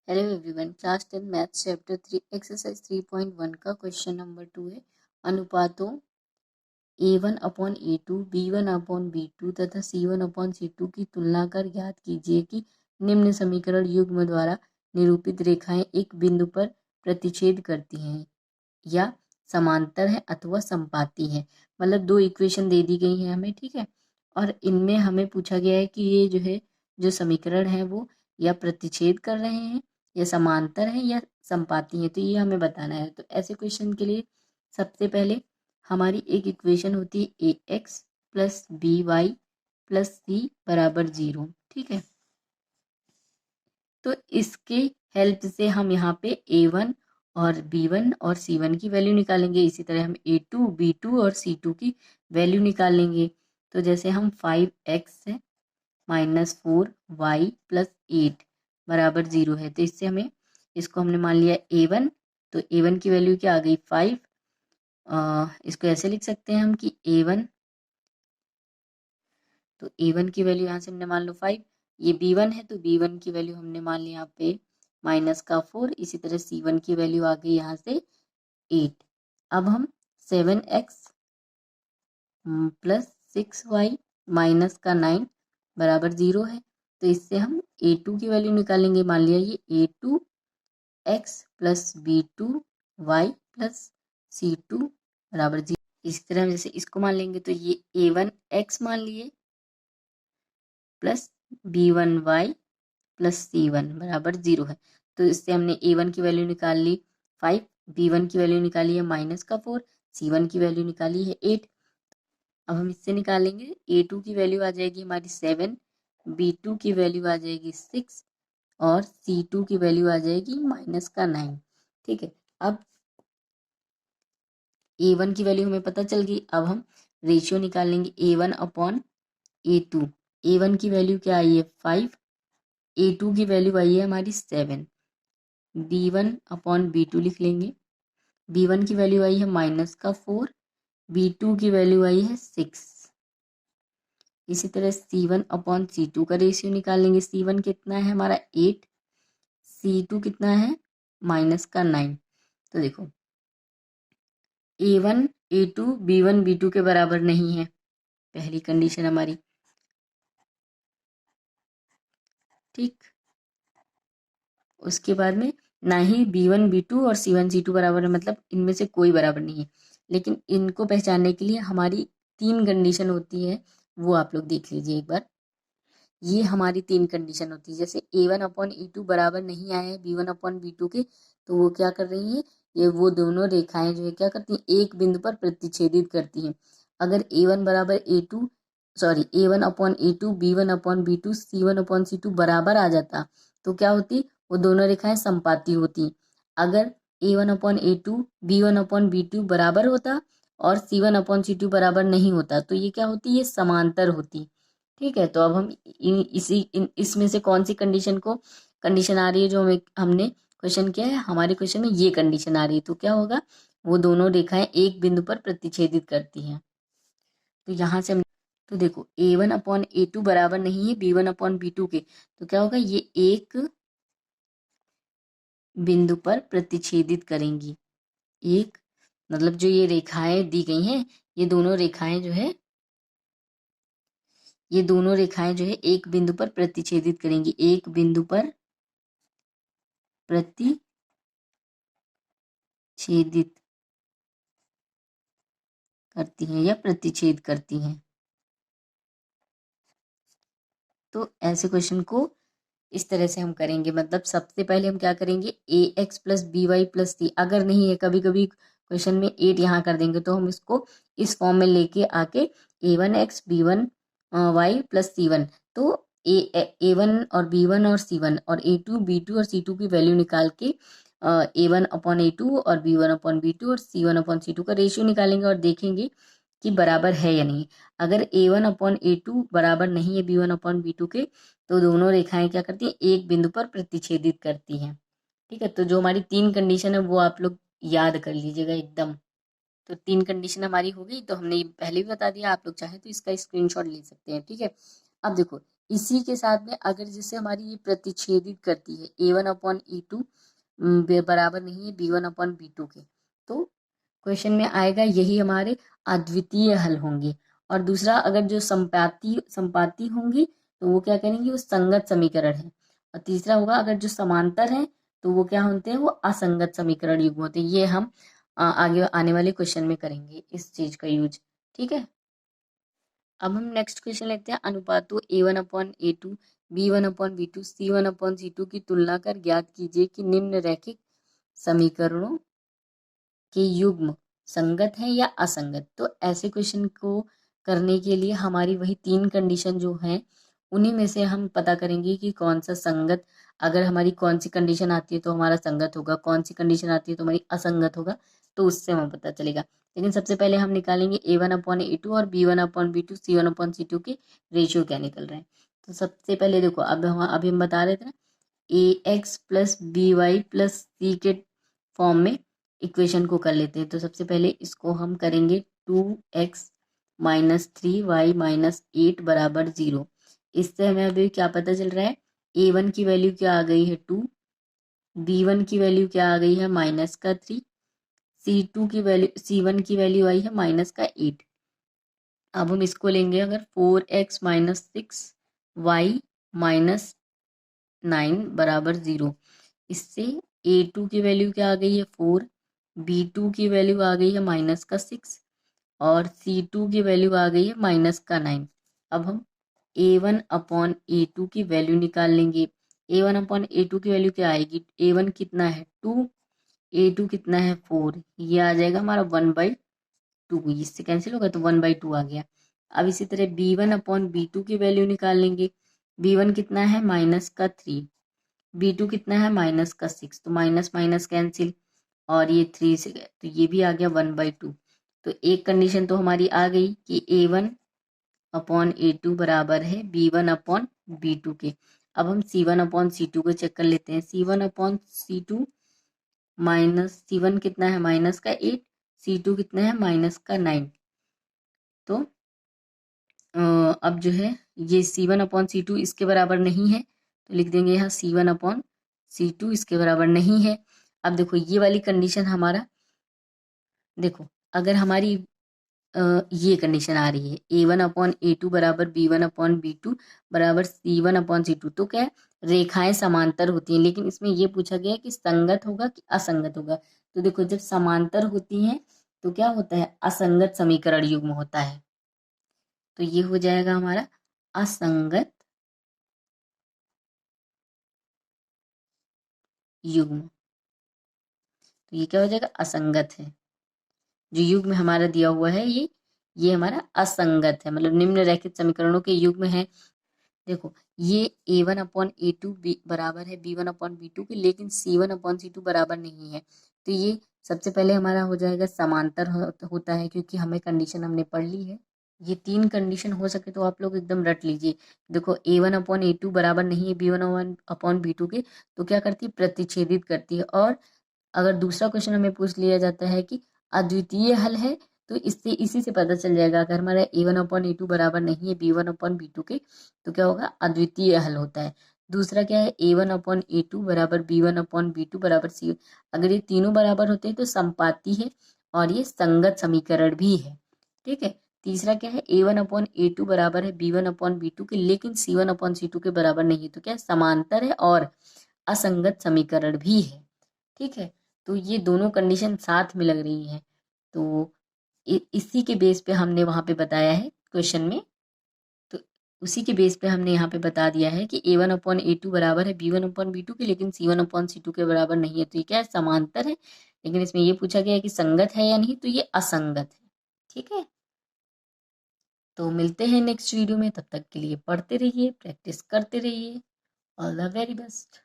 Hello everyone, class 10 maths chapter 3 exercise 3.1 का question number 2 है। अनुपातों a1 upon a2, b1 upon b2 तथा c1 upon c2 की तुलना कर ज्ञात कीजिए कि निम्न समीकरण युग्म द्वारा निरूपित रेखाएं एक बिंदु पर प्रतिच्छेद करती हैं या समांतर है अथवा समपाती है। मतलब दो इक्वेशन दे दी गई हैं हमें, ठीक है। और इनमें हमें पूछा गया है कि ये जो है जो समीकरण है वो या प्रतिच्छेद कर रहे हैं या समांतर है या समपाती है, तो ये हमें बताना है। तो ऐसे क्वेश्चन के लिए सबसे पहले हमारी एक इक्वेशन होती है A X plus B Y plus C बराबर 0, ठीक है। तो इसके हेल्प से हम यहाँ पे a1 और b1 और c1 की वैल्यू निकालेंगे। इसी तरह हम a2, b2 और c2 की वैल्यू निकालेंगे। तो जैसे हम 5x है माइनस 4y प्लस 8 बराबर 0 है, तो इससे हमें इसको हमने मान लिया a1, तो a1 की वैल्यू क्या आ गई 5। इसको ऐसे लिख सकते हैं हम कि a1, तो a1 की वैल्यू यहाँ से हमने मान लो 5। ये b1 है तो b1 की वैल्यू हमने मान ली यहाँ पे माइनस का 4। इसी तरह c1 की वैल्यू आ गई यहाँ से 8। अब हम 7x प्लस 6y माइनस का 9 बराबर 0 है, तो इससे हम a2 की वैल्यू निकालेंगे। मान लिया ये a2 x plus b2 y plus c2 बराबर 0। इसी तरह जैसे इसको मान लेंगे तो ये a1 x मान लिए plus b1 y plus c1 बराबर 0 है, तो इससे हमने a1 की वैल्यू निकाल ली 5, b1 की वैल्यू निकाली है माइनस का 4, c1 की वैल्यू निकाली है 8। अब हम इससे निकालेंगे a2 की वैल्यू आ जाएगी हमारी 7, b2 की वैल्यू आ जाएगी 6 और c2 की वैल्यू आ जाएगी माइनस का 9, ठीक है। अब a1 की वैल्यू हमें पता चल गई। अब हम रेशियो निकालेंगे a1 अपॉन a2। a1 की वैल्यू क्या आई है 5, a2 की वैल्यू आई है हमारी 7, b1 अपॉन b2 लिख लेंगे। b1 की वैल्यू आई है माइनस का 4, b2 की वैल्यू आई है 6। इसी तरह c1 अपॉन c2 का रेशियो निकाल लेंगे। c1 कितना है हमारा 8, c2 कितना है माइनस का 9। तो देखो a1 a2 b1 b2 के बराबर नहीं है, पहली कंडीशन हमारी, ठीक। उसके बाद में ना ही b1 b2 और c1 c2 बराबर है, मतलब इनमें से कोई बराबर नहीं है। लेकिन इनको पहचानने के लिए हमारी 3 कंडीशन होती है, वो आप लोग देख लीजिए एक बार। ये हमारी 3 कंडीशन होती है। जैसे a1 अपॉन e2 बराबर नहीं आए हैं b1 अपॉन b2 के, तो वो क्या कर रही है, ये वो दोनों रेखाएं जो है क्या करती हैं, एक बिंदु पर प्रतिच्छेदित करती हैं। अगर a1 बराबर a2 sorry a1 upon a2 b1 upon b2 c1 upon c2 बराबर आ जाता, तो क्या होती, वो दोनों रेखाएं समपाती होती। अगर a1 upon a2 b1 upon b2 बराबर होता और c1 अपॉन c2 बराबर नहीं होता, तो ये क्या होती, ये समांतर होती, ठीक है। तो अब हम इसमें से कौन सी कंडीशन को कंडीशन आ रही है जो हमें हमने क्वेश्चन किया है, हमारे क्वेश्चन में ये कंडीशन आ रही है, तो क्या होगा, वो दोनों रेखाएं एक बिंदु पर प्रतिच्छेदित करती हैं। तो यहाँ से हम तो देखो a1 अपॉन a2 बराबर नहीं है b1 अपॉन b2 के, तो क्या होगा, ये एक बिंदु पर प्रतिच्छेदित करेंगी। एक मतलब जो ये रेखाएं दी गई हैं, ये दोनों रेखाएं जो है एक बिंदु पर प्रतिच्छेदित करेंगी, एक बिंदु पर प्रतिच्छेदित करती हैं या प्रतिच्छेद करती हैं। तो ऐसे क्वेश्चन को इस तरह से हम करेंगे। मतलब सबसे पहले हम क्या करेंगे, A X plus B Y plus C, अगर नहीं है कभी कभी क्वेश्चन में 8 यहाँ कर देंगे, तो हम इसको इस फॉर्म में लेके आके a1x b1 y plus c1, तो a1 और b1 और c1 और a2 b2 और c2 की वैल्यू निकाल के a1 अपॉन a2 और b1 अपॉन b2 और c1 अपॉन c2 का रेशियो निकालेंगे और देखेंगे कि बराबर है या नहीं। अगर a1 अपॉन a2 बराबर नहीं है b1 अपॉन b2 के, तो दोनों रेखाएं क्या करती हैं, एक बिंदु पर प्रतिच्छेदित करती हैं, ठीक है। तो जो हमारी 3 कंडीशन है वो आप लोग याद कर लीजिएगा एकदम। तो 3 कंडीशन हमारी हो गई, तो हमने ये पहले भी बता दिया, आप लोग चाहें तो इसका स्क्रीनशॉट ले सकते हैं, ठीक है। अब देखो इसी के साथ में अगर जैसे हमारी ये प्रतिच्छेदित करती है A1/A2 बराबर नहीं है B1/B2 के, तो क्वेश्चन में आएगा यही हमारे अद्वितीय हल होंगे। और दूसरा, अगर जो संपाती होंगी तो वो क्या करेंगे, वो संगत समीकरण है। और तीसरा होगा अगर जो समांतर है तो वो क्या होते हैं, वो असंगत समीकरण युग्म होते हैं। ये हम आगे आने वाले क्वेश्चन में करेंगे इस चीज का यूज। ठीक है, अब हम नेक्स्ट क्वेश्चन लेते हैं। अनुपातों A1/A2, B1/B2, C1/C2 की तुलना कर ज्ञात कीजिए कि निम्न रैखिक समीकरणों के युग्म संगत है या असंगत। तो ऐसे क्वेश्चन को करने के लिए हमारी वही 3 कंडीशन जो हैं उन्हीं में से हम पता करेंगे कि कौन सा संगत, अगर हमारी कौन सी कंडीशन आती है तो हमारा संगत होगा, कौन सी कंडीशन आती है तो हमारी असंगत होगा, तो उससे हमें पता चलेगा। लेकिन सबसे पहले हम निकालेंगे A1/A2 और B1/B2 C1/C2 के रेशियो क्या निकल रहे हैं। तो सबसे पहले देखो, अभी हम बता रहे थे ना, AX plus BY plus C के फॉर्म में इक्वेशन को कर लेते हैं। तो सबसे पहले इसको हम करेंगे 2x माइनस 3y माइनस 8 बराबर 0। इससे हमें अभी क्या पता चल रहा है, A1 की वैल्यू क्या आ गई है 2, B1 की वैल्यू क्या आ गई है -3, C1 की वैल्यू आई है -8। अब हम इसको लेंगे अगर 4x माइनस 6y माइनस 9 बराबर 0। इससे A2 की वैल्यू क्या आ गई है 4, B2 की वैल्यू आ गई है -6 और C2 की वैल्यू आ गई है -9। अब हम A1/A2 की वैल्यू निकाल लेंगे। A1/A2 की वैल्यू क्या आएगी, A1 कितना है 2, A2 कितना है 4, ये आ जाएगा हमारा 1/2, इससे कैंसिल होगा तो 1/2 आ गया। अब इसी तरह B1/B2 की वैल्यू निकाल लेंगे। B1 कितना है -3, B2 कितना है -6, तो माइनस माइनस कैंसिल और ये 3 से गए तो ये भी आ गया 1/2। तो एक कंडीशन तो हमारी आ गई कि A1/A2 बराबर है B1/B2 के। अब हम C1/C2 को चेक कर लेते हैं। C1/C2 माइनस C1 कितना है -8, C2 कितना है -9। तो अब जो है ये C1/C2 इसके बराबर नहीं है, तो लिख देंगे यहाँ C1/C2 इसके बराबर नहीं है। अब देखो ये वाली कंडीशन हमारा, देखो अगर हमारी ये कंडीशन आ रही है A1/A2 बराबर B1/B2 बराबर C1/C2, तो क्या है, रेखाएं समांतर होती हैं। लेकिन इसमें ये पूछा गया है कि संगत होगा कि असंगत होगा। तो देखो जब समांतर होती हैं तो क्या होता है, असंगत समीकरण युग्म होता है। तो ये हो जाएगा हमारा असंगत युग्म। तो ये क्या हो जाएगा, असंगत है। जो युग्म हमारा दिया हुआ है ये हमारा असंगत है, मतलब निम्न रैखिक समीकरणों के युग्म है। देखो ये A1/A2 बराबर है B1/B2 के, लेकिन C1/C2 बराबर नहीं है। तो ये सबसे पहले हमारा हो जाएगा समांतर होता है, क्योंकि हमें कंडीशन हमने पढ़ ली है। ये 3 कंडीशन हो सके तो आप लोग एकदम रट लीजिए। देखो A1/A2 बराबर नहीं है B1/B2 के, तो क्या करती है, प्रतिच्छेदित करती है। और अगर दूसरा क्वेश्चन हमें पूछ लिया जाता है कि अद्वितीय हल है, तो इससे इसी से पता चल जाएगा। अगर हमारा A1/A2 बराबर नहीं है B1/B2 के, तो क्या होगा, अद्वितीय हल होता है। दूसरा क्या है, A1/A2 बराबर B1/B2 बराबर C। अगर ये तीनों बराबर होते हैं तो संपाती है और ये संगत समीकरण भी है। ठीक है। तीसरा क्या है, A1/A2 बराबर है B1/B2 के, लेकिन C1/C2 के बराबर नहीं है, तो क्या है, समांतर है और असंगत समीकरण भी है। ठीक है। तो ये दोनों कंडीशन साथ में लग रही हैं। तो इसी के बेस पे हमने वहां पे बताया है क्वेश्चन में। तो उसी के बेस पे हमने यहाँ पे बता दिया है कि A1/A2 बराबर है B1/B2 के, लेकिन C1/C2 के बराबर नहीं है। तो ये क्या है, समांतर है। लेकिन इसमें ये पूछा गया है कि संगत है या नहीं, तो ये असंगत है। ठीक है। तो मिलते हैं नेक्स्ट वीडियो में, तब तक के लिए पढ़ते रहिए, प्रैक्टिस करते रहिए। All the very best.